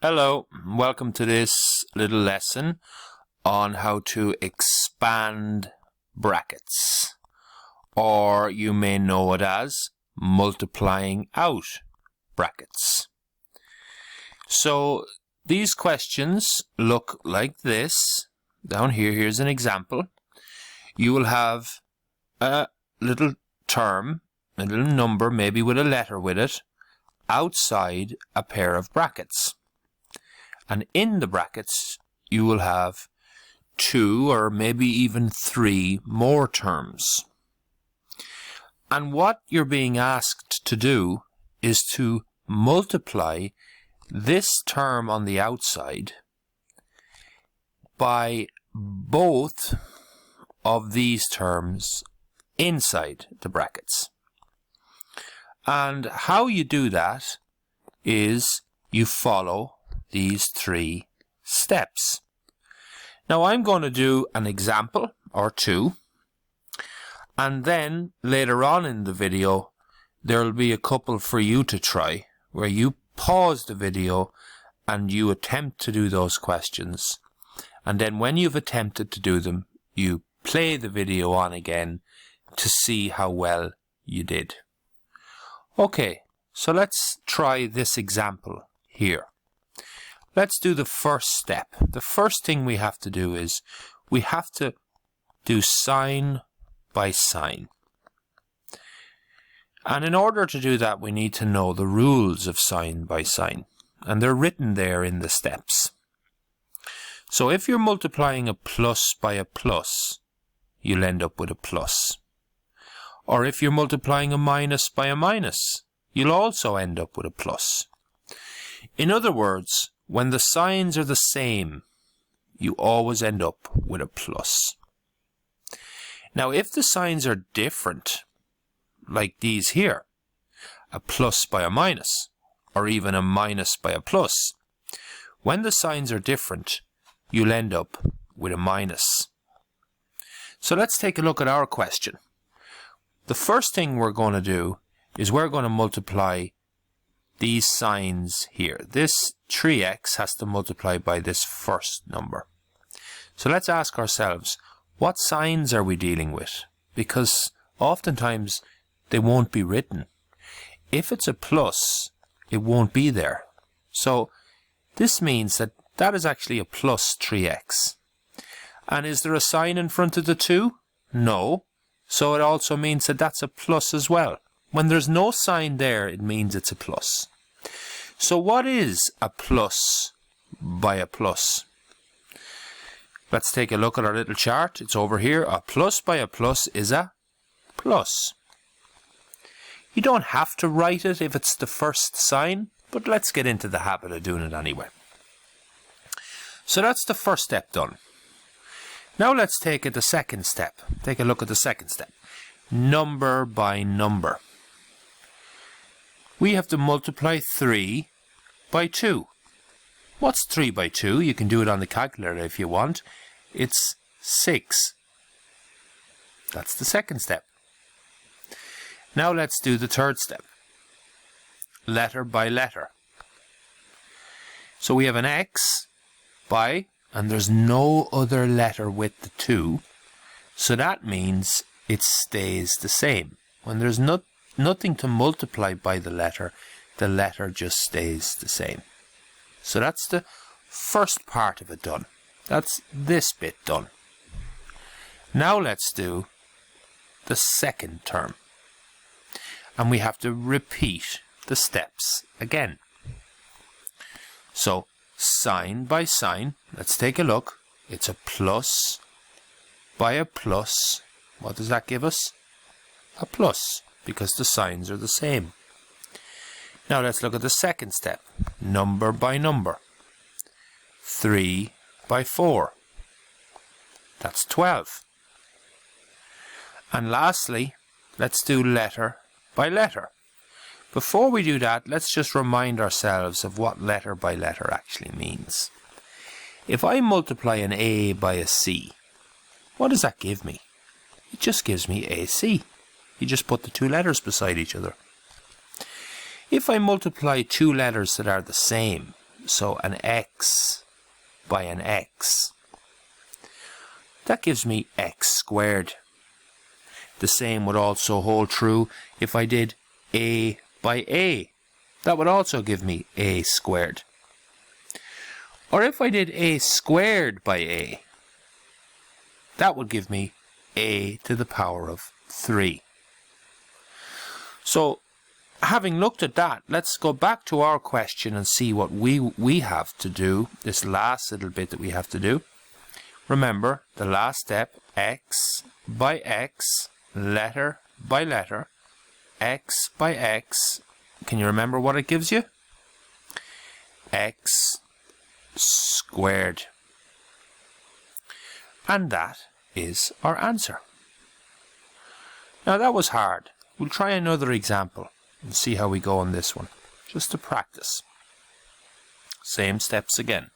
Hello, welcome to this little lesson on how to expand brackets, or you may know it as multiplying out brackets. So these questions look like this. Down here, here's an example. You will have a little term, a little number, maybe with a letter with it, outside a pair of brackets. And in the brackets, you will have 2 or maybe even 3 more terms. And what you're being asked to do is to multiply this term on the outside by both of these terms inside the brackets. And how you do that is you follow these 3 steps. Now I'm going to do an example or 2, and then later on in the video there will be a couple for you to try where you pause the video and you attempt to do those questions, and then when you've attempted to do them you play the video on again to see how well you did. Okay, so let's try this example here. Let's do the first step. The first thing we have to do is we have to do sign by sign. And in order to do that, we need to know the rules of sign by sign. And they're written there in the steps. So if you're multiplying a plus by a plus, you'll end up with a plus. Or if you're multiplying a minus by a minus, you'll also end up with a plus. In other words, when the signs are the same, you always end up with a plus. Now, if the signs are different, like these here, a plus by a minus, or even a minus by a plus, when the signs are different, you'll end up with a minus. So let's take a look at our question. The first thing we're going to do is we're going to multiply these signs here. This 3x has to multiply by this first number. So let's ask ourselves, what signs are we dealing with? Because oftentimes they won't be written. If it's a plus, it won't be there. So this means that that is actually a plus 3x. And is there a sign in front of the 2? No. So it also means that that's a plus as well. When there's no sign there, it means it's a plus. So what is a plus by a plus? Let's take a look at our little chart. It's over here. A plus by a plus is a plus. You don't have to write it if it's the first sign, but let's get into the habit of doing it anyway. So that's the first step done. Now let's take it the second step. Take a look at the second step. Number by number. We have to multiply 3 by 2. What's 3 by 2? You can do it on the calculator if you want. It's 6. That's the second step. Now let's do the third step. Letter by letter. So we have an x by, and there's no other letter with the 2. So that means it stays the same. When there's nothing to multiply by the letter just stays the same. So that's the first part of it done. That's this bit done. Now let's do the second term. And we have to repeat the steps again. So sign by sign, let's take a look. It's a plus by a plus. What does that give us? A plus, because the signs are the same. Now let's look at the second step. Number by number. 3 by 4. That's 12. And lastly, let's do letter by letter. Before we do that, let's just remind ourselves of what letter by letter actually means. If I multiply an A by a C, what does that give me? It just gives me AC. You just put the 2 letters beside each other. If I multiply 2 letters that are the same, So an x by an x. That gives me x squared. The same would also hold true if I did a by a. That would also give me a squared. Or if I did a squared by a, that would give me a to the power of 3. So, having looked at that, let's go back to our question and see what we have to do, this last little bit that we have to do. Remember, the last step, x by x, letter by letter, x by x. Can you remember what it gives you? X squared. And that is our answer. Now that was hard. We'll try another example and see how we go on this one, just to practice. Same steps again.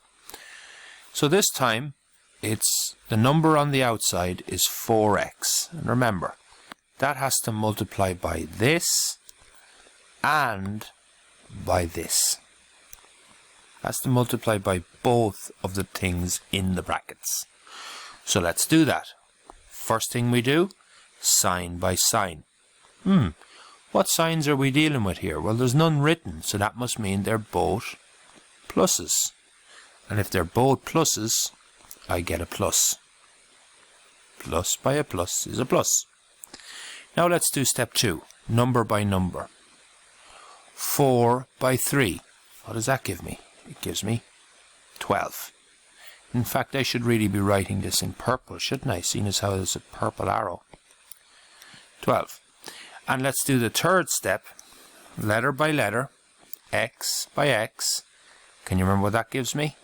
So this time, it's the number on the outside is 4x. And remember, that has to multiply by this and by this. Has to multiply by both of the things in the brackets. So let's do that. First thing we do, sign by sign. What signs are we dealing with here? Well, there's none written, so that must mean they're both pluses. And if they're both pluses, I get a plus. Plus by a plus is a plus. Now let's do step 2, number by number. 4 by 3. What does that give me? It gives me 12. In fact, I should really be writing this in purple, shouldn't I? Seeing as how there's a purple arrow. 12. And let's do the third step, letter by letter, x by x. Can you remember what that gives me?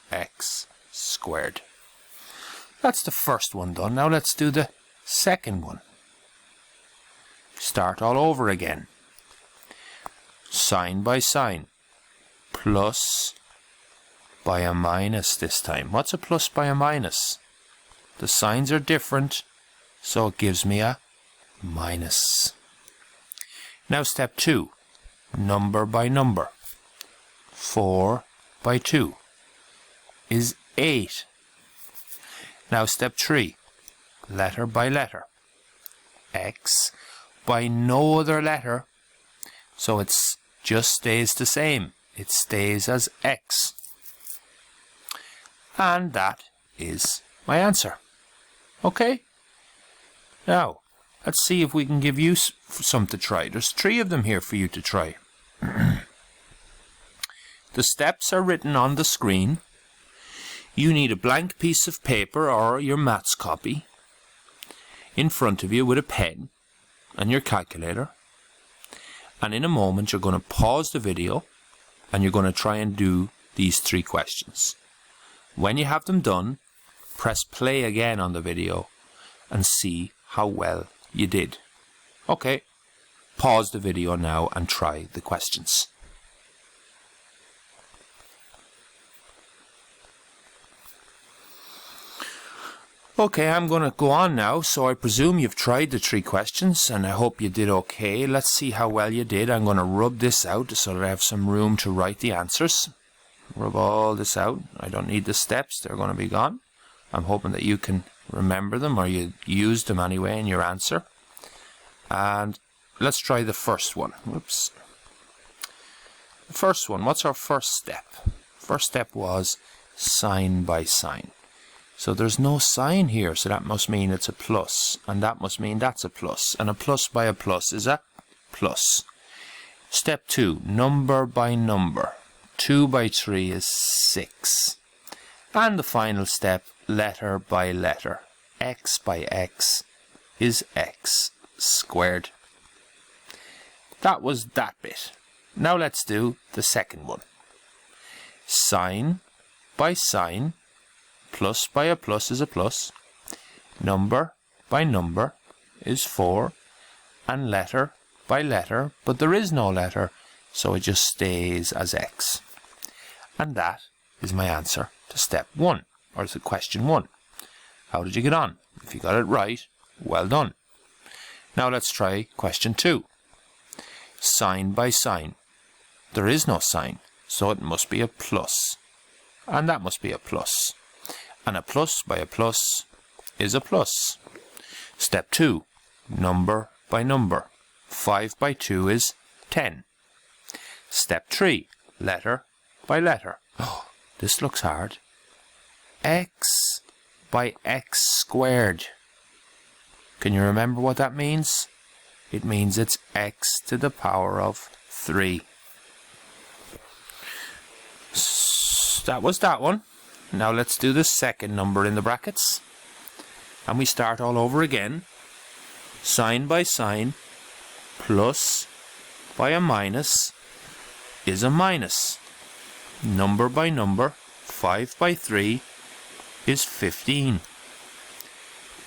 X squared. That's the first one done. Now let's do the second one. Start all over again. Sign by sign. Plus by a minus this time. What's a plus by a minus? The signs are different, so it gives me a minus. Now step 2, number by number. 4 by 2 is 8. Now step 3, letter by letter. X by no other letter, so it just stays the same. It stays as x. And that is my answer. Okay? Now, let's see if we can give you some to try. There's 3 of them here for you to try. The steps are written on the screen. You need a blank piece of paper or your maths copy in front of you with a pen and your calculator. And in a moment, you're going to pause the video and you're going to try and do these 3 questions. When you have them done, press play again on the video and see how well you did. Okay, pause the video now and try the questions. Okay, I'm going to go on now, so I presume you've tried the 3 questions and I hope you did okay. Let's see how well you did. I'm going to rub this out so that I have some room to write the answers. Rub all this out. I don't need the steps, they're going to be gone. I'm hoping that you can remember them or you used them anyway in your answer. And let's try the first one. Whoops. The first one, what's our first step? First step was sign by sign. So there's no sign here, so that must mean it's a plus, and that must mean that's a plus, and a plus by a plus is a plus. Step 2, number by number. 2 by 3 is 6. And the final step, letter by letter. X by x is x squared. That was that bit. Now let's do the second one. Sign by sign. Plus by a plus is a plus. Number by number is 4. And letter by letter, but there is no letter, so it just stays as x. And that is my answer to step 1, or to question 1. How did you get on? If you got it right, well done. Now let's try question 2. Sign by sign. There is no sign, so it must be a plus. And that must be a plus. And a plus by a plus is a plus. Step 2. Number by number. 5 by 2 is 10. Step 3. Letter by letter. Oh, this looks hard. X by x squared. Can you remember what that means? It means it's x to the power of 3. That was that one. Now let's do the second number in the brackets. And we start all over again. Sign by sign, plus by a minus is a minus. Number by number, 5 by 3 is 15.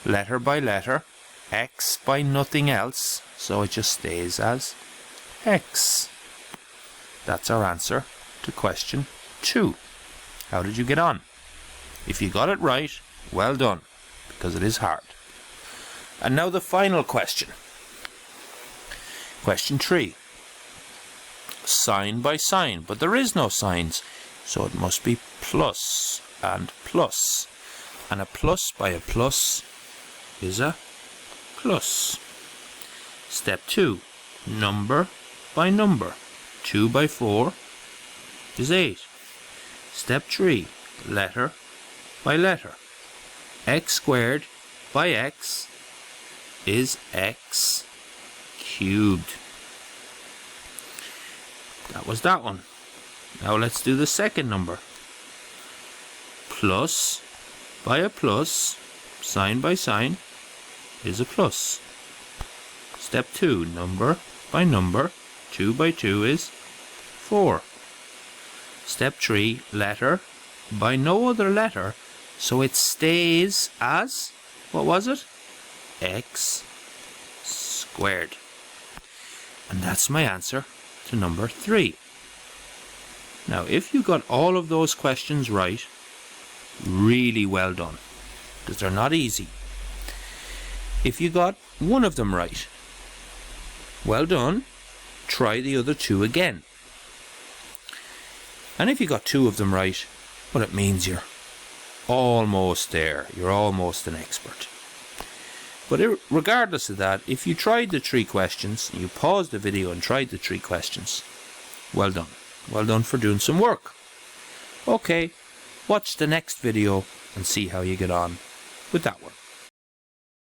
Letter by letter, x by nothing else, so it just stays as x. That's our answer to question 2. How did you get on? If you got it right, well done, because it is hard. And now the final question. Question 3. Sign by sign, but there is no signs, so it must be plus and plus. And a plus by a plus is a plus. Step 2. Number by number. 2 by 4 is 8. Step 3. Letter by letter. X squared by x is x cubed. That was that one. Now let's do the second number. Plus by a plus, sign by sign, is a plus. Step 2, number by number, 2 by 2 is 4. Step 3, letter by no other letter, so it stays as, what was it? X squared. And that's my answer to number 3. Now, if you got all of those questions right, really well done, because they're not easy. If you got one of them right, well done, try the other 2 again. And if you got 2 of them right, well, it means you're almost there, you're almost an expert. But regardless of that, if you tried the 3 questions, you paused the video and tried the 3 questions, well done. Well done for doing some work. Okay, watch the next video and see how you get on with that one.